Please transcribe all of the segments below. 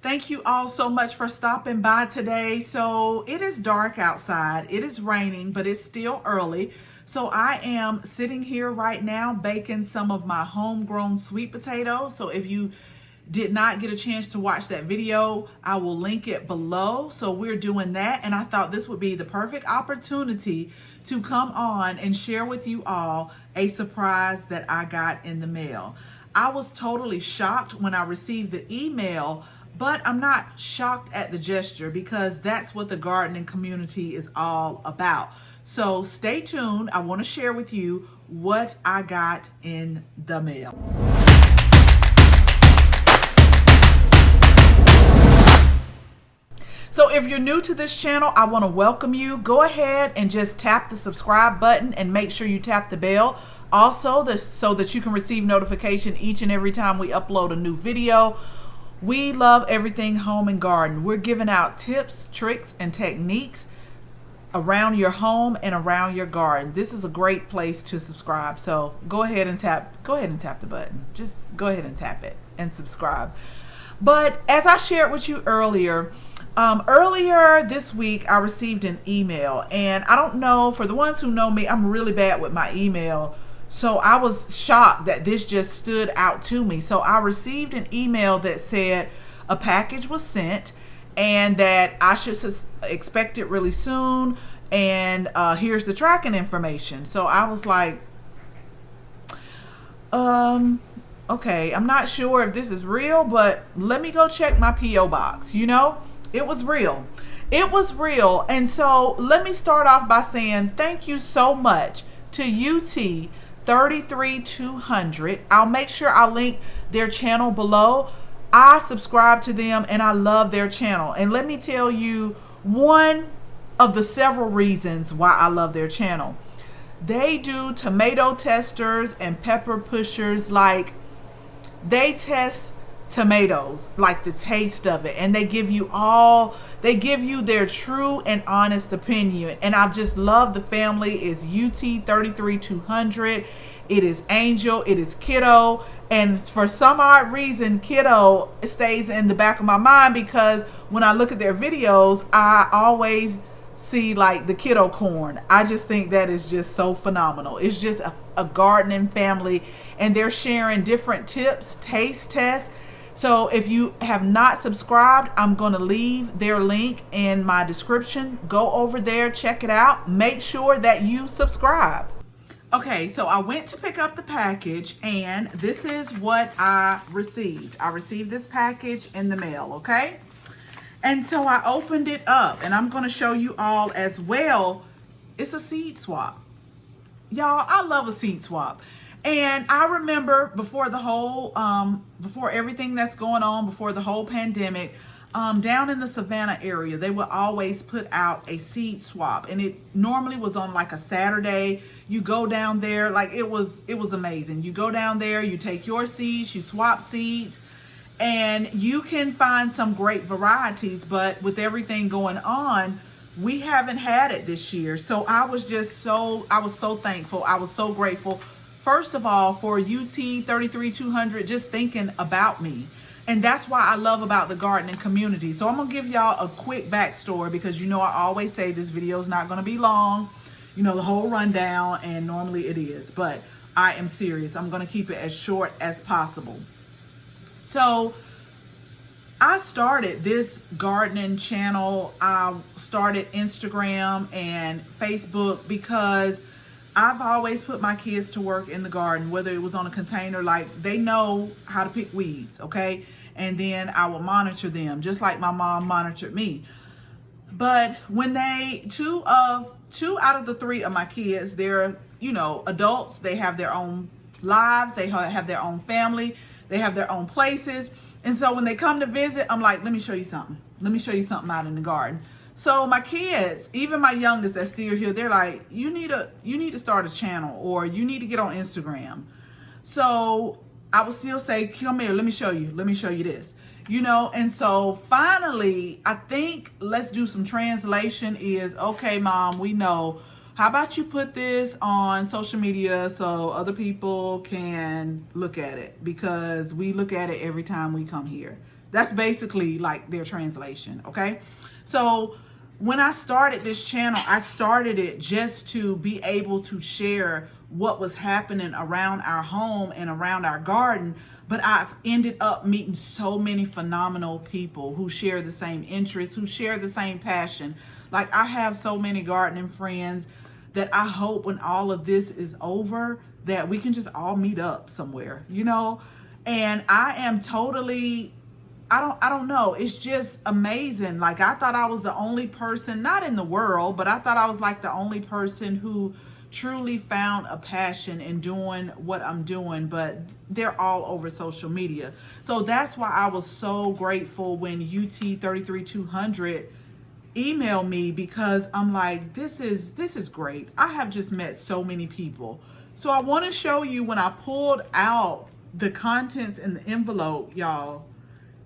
Thank you all so much for stopping by today. So it is dark outside. It is raining, but it's still early. So I am sitting here right now baking some of my homegrown sweet potatoes. So if you did not get a chance to watch that video, I will link it below. So we're doing that, and I thought this would be the perfect opportunity to come on and share with you all a surprise that I got in the mail. I was totally shocked when I received the email, but I'm not shocked at the gesture because that's what the gardening community is all about. So stay tuned. I want to share with you what I got in the mail. So if you're new to this channel, I want to welcome you. Go ahead and just tap the subscribe button and make sure you tap the bell. Also, so that you can receive notification each and every time we upload a new video. We love everything home and garden. We're giving out tips, tricks, and techniques around your home and around your garden. This is a great place to subscribe. So go ahead and tap the button. Just go ahead and tap it and subscribe. But as I shared with you earlier this week, I received an email, and I don't know, for the ones who know me, I'm really bad with my email. So I was shocked that this just stood out to me. So I received an email that said a package was sent and that I should expect it really soon. And here's the tracking information. So I was like, okay, I'm not sure if this is real, but let me go check my P.O. box. You know, it was real. It was real. And so let me start off by saying thank you so much to UT 33200. I'll make sure I'll link their channel below. I subscribe to them and I love their channel. And let me tell you one of the several reasons why I love their channel. They do tomato testers and pepper pushers. Like, they test tomatoes, like the taste of it, and they give you their true and honest opinion. And I just love the family. Is UT 33200. It is Angel, it is Kiddo, and for some odd reason Kiddo stays in the back of my mind because when I look at their videos, I always see like the Kiddo corn. I just think that is just so phenomenal. It's just a gardening family, and they're sharing different tips, taste tests. So if you have not subscribed, I'm going to leave their link in my description. Go over there, check it out. Make sure that you subscribe. Okay, so I went to pick up the package, and this is what I received. I received this package in the mail, okay? And so I opened it up, and I'm going to show you all as well. It's a seed swap. Y'all, I love a seed swap. And I remember before the whole, before everything that's going on, before the whole pandemic, down in the Savannah area, they would always put out a seed swap, and it normally was on like a Saturday. You go down there, like it was amazing. You go down there, you take your seeds, you swap seeds, and you can find some great varieties. But with everything going on, we haven't had it this year. So I was so thankful. I was so grateful. First of all, for UT 33200 just thinking about me. And that's why I love about the gardening community. So I'm going to give y'all a quick backstory because you know I always say this video is not going to be long. You know, the whole rundown, and normally it is. But I am serious. I'm going to keep it as short as possible. So I started this gardening channel. I started Instagram and Facebook because I've always put my kids to work in the garden, whether it was on a container, like they know how to pick weeds, okay? And then I will monitor them just like my mom monitored me. But when two out of the three of my kids, they're, you know, adults, they have their own lives, they have their own family, they have their own places. And so when they come to visit, I'm like, let me show you something. Let me show you something out in the garden. So my kids, even my youngest that's still here, they're like, you need to start a channel, or you need to get on Instagram. So I would still say, come here, let me show you this, you know. And so finally, I think let's do some translation is, okay, Mom, we know. How about you put this on social media so other people can look at it, because we look at it every time we come here. That's basically like their translation, okay? So when I started this channel, I started it just to be able to share what was happening around our home and around our garden. But I've ended up meeting so many phenomenal people who share the same interests, who share the same passion. Like, I have so many gardening friends that I hope when all of this is over that we can just all meet up somewhere, you know? And I am totally, I don't know. It's just amazing. Like, I thought I was the only person, not in the world, but I thought I was like the only person who truly found a passion in doing what I'm doing, but they're all over social media. So that's why I was so grateful when UT 33200 emailed me, because I'm like, this is great. I have just met so many people. So I want to show you when I pulled out the contents in the envelope, y'all.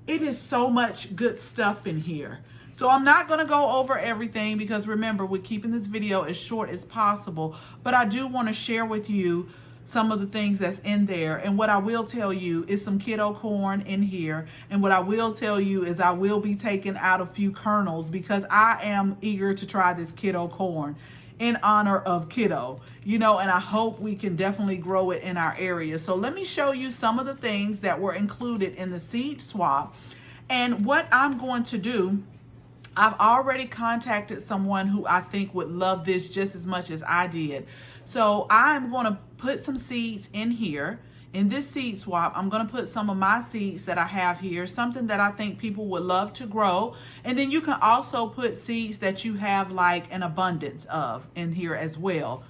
It is so much good stuff in here. So I'm not going to go over everything, because remember, we're keeping this video as short as possible, but I do want to share with you some of the things that's in there. And what I will tell you is some kiddo corn in here. And what I will tell you is I will be taking out a few kernels, because I am eager to try this kiddo corn in honor of kiddo, you know, and I hope we can definitely grow it in our area. So let me show you some of the things that were included in the seed swap. And what I'm going to do, I've already contacted someone who I think would love this just as much as I did. So I'm going to put some seeds in here. In this seed swap, I'm going to put some of my seeds that I have here, something that I think people would love to grow. And then you can also put seeds that you have like an abundance of in here as well.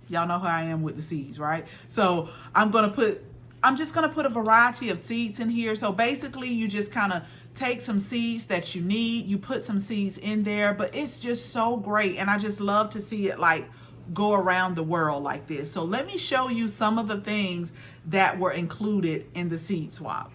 Y'all know how I am with the seeds, right? So I'm just going to put a variety of seeds in here. So basically you just kind of take some seeds that you need, you put some seeds in there, but it's just so great. And I just love to see it like go around the world like this. So let me show you some of the things that were included in the seed swap.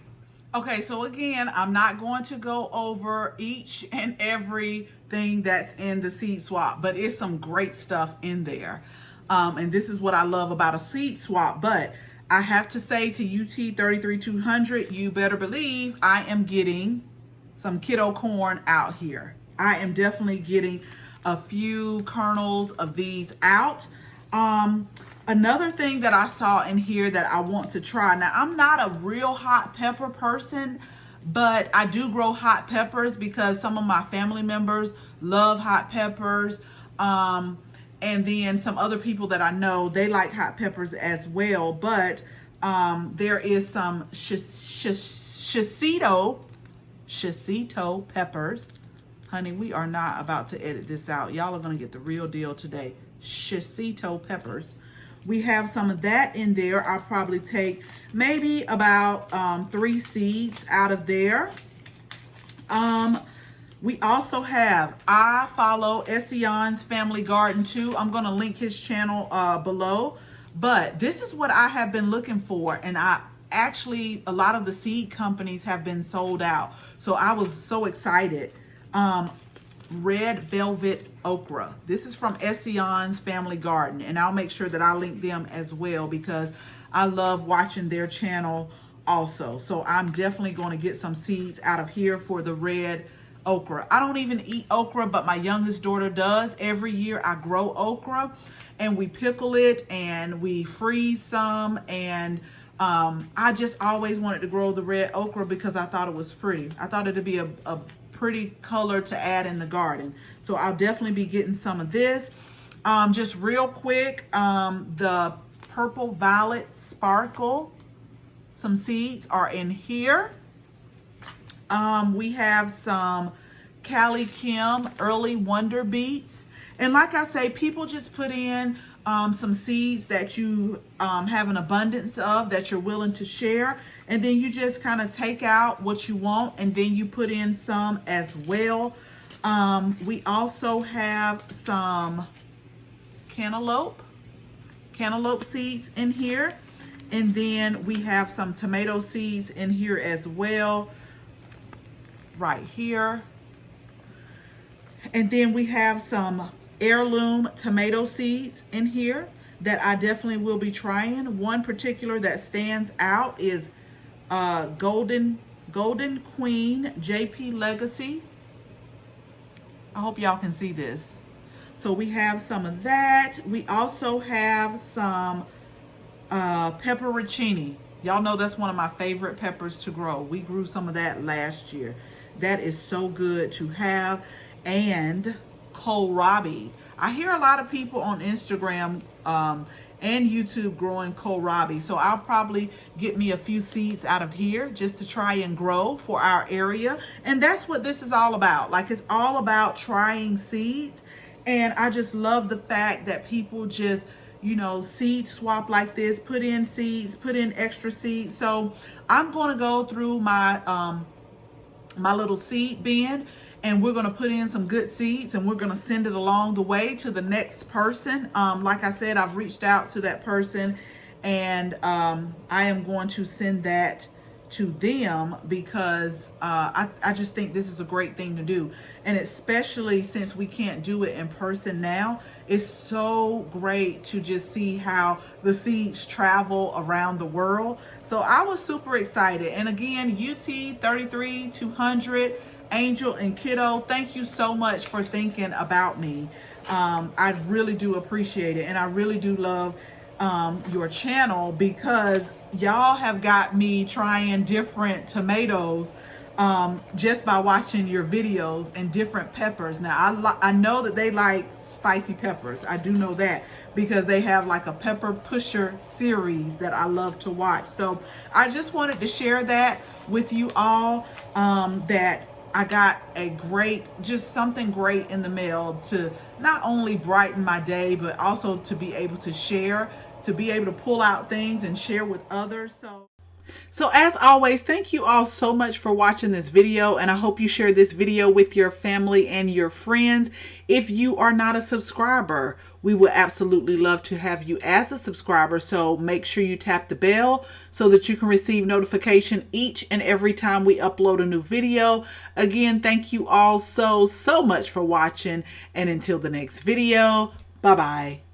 Okay, so again, I'm not going to go over each and everything that's in the seed swap, but it's some great stuff in there. And this is what I love about a seed swap. But I have to say to UT 33200, you better believe I am getting some kiddo corn out here. I am definitely getting a few kernels of these out. Another thing that I saw in here that I want to try. Now, I'm not a real hot pepper person, but I do grow hot peppers because some of my family members love hot peppers. And then some other people that I know, they like hot peppers as well. But there is some shishito peppers. Honey, we are not about to edit this out. Y'all are going to get the real deal today. Shishito peppers. We have some of that in there. I'll probably take maybe about 3 seeds out of there. We also have, I follow Essayons Family Garden too. I'm going to link his channel below. But this is what I have been looking for. And actually, a lot of the seed companies have been sold out. So I was so excited. Red velvet okra. This is from Essayons Family Garden, and I'll make sure that I link them as well, because I love watching their channel also. So I'm definitely going to get some seeds out of here for the red okra. I don't even eat okra, but my youngest daughter does. Every year I grow okra and we pickle it and we freeze some, and I just always wanted to grow the red okra because I thought it was pretty. I thought it'd be a pretty color to add in the garden. So I'll definitely be getting some of this. Just real quick, the purple violet sparkle, some seeds are in here. We have some Cali Kim early wonder beets. And like I say, people just put in some seeds that you have an abundance of, that you're willing to share. And then you just kind of take out what you want, and then you put in some as well. We also have some cantaloupe seeds in here. And then we have some tomato seeds in here as well, right here. And then we have some heirloom tomato seeds in here that I definitely will be trying. One particular that stands out is golden Golden Queen JP Legacy. I hope y'all can see this. So we have some of that. We also have some pepperoncini. Y'all know that's one of my favorite peppers to grow. We grew some of that last year. That is so good to have. And kohlrabi. I hear a lot of people on Instagram and YouTube growing kohlrabi. So I'll probably get me a few seeds out of here just to try and grow for our area. And that's what this is all about. Like, it's all about trying seeds. And I just love the fact that people just, you know, seed swap like this, put in seeds, put in extra seeds. So I'm going to go through my my little seed bin, and we're going to put in some good seeds, and we're going to send it along the way to the next person. Like I said, I've reached out to that person, and I am going to send that to them because I just think this is a great thing to do. And especially since we can't do it in person now, it's so great to just see how the seeds travel around the world. So I was super excited. And again, UT 33200, Angel and Kiddo, thank you so much for thinking about me. I really do appreciate it. And I really do love your channel, because y'all have got me trying different tomatoes just by watching your videos, and different peppers. Now I know that they like spicy peppers. I do know that, because they have like a pepper pusher series that I love to watch. So I just wanted to share that with you all, that I got a great, just something great in the mail to not only brighten my day, but also to be able to share, to be able to pull out things and share with others. So as always, thank you all so much for watching this video, and I hope you share this video with your family and your friends. If you are not a subscriber, we would absolutely love to have you as a subscriber. So make sure you tap the bell so that you can receive notification each and every time we upload a new video. Again, thank you all so much for watching, and until the next video, bye-bye.